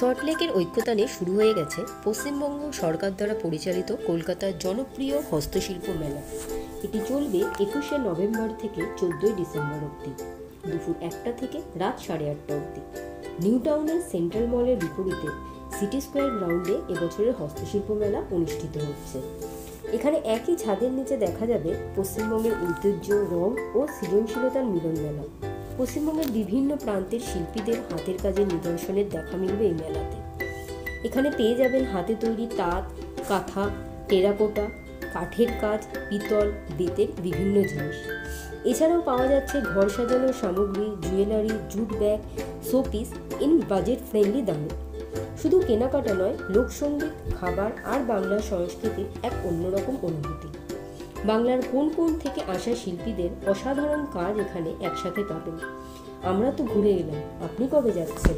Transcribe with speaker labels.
Speaker 1: সল্টলেকের ঐক্যতানে শুরু হয়ে গেছে পশ্চিমবঙ্গ সরকার দ্বারা পরিচালিত কলকাতার জনপ্রিয় হস্তশিল্প মেলা। এটি চলবে 21শে নভেম্বর থেকে 14ই ডিসেম্বর অবধি, দুপুর 1টা থেকে রাত 8:30 অবধি। নিউ টাউনের সেন্ট্রাল মলের বিপরীতে সিটি স্কোয়ার গ্রাউন্ডে এবছরের হস্তশিল্প মেলা অনুষ্ঠিত হচ্ছে। এখানে একই ছাদের নিচে দেখা যাবে পশ্চিমবঙ্গের ঐতিহ্য, রং ও সৃজনশীলতার মিলন মেলা। পশ্চিমবঙ্গের বিভিন্ন প্রান্তের শিল্পীদের হাতের কাজের নিদর্শনের দেখা মিলবে এই মেলাতে। এখানে পেয়ে যাবেন হাতে তৈরি তাঁত, কাঁথা, টেরাকোটা, কাঠের কাজ, পিতল, বেতের বিভিন্ন জিনিস। এছাড়াও পাওয়া যাচ্ছে ঘর সাজানোর সামগ্রী, jewellery, jute bag, showpiece in budget friendly দামে। শুধু কেনাকাটা নয়, লোকসঙ্গীত, খাবার আর বাংলার সংস্কৃতির এক অন্যরকম অনুভূতি। বাংলার কোন কোন থেকে আসা শিল্পীদের অসাধারণ কাজ এখানে একসাথে পাবেন। আমরা তো ঘুরে এলাম, আপনি কবে যাচ্ছেন?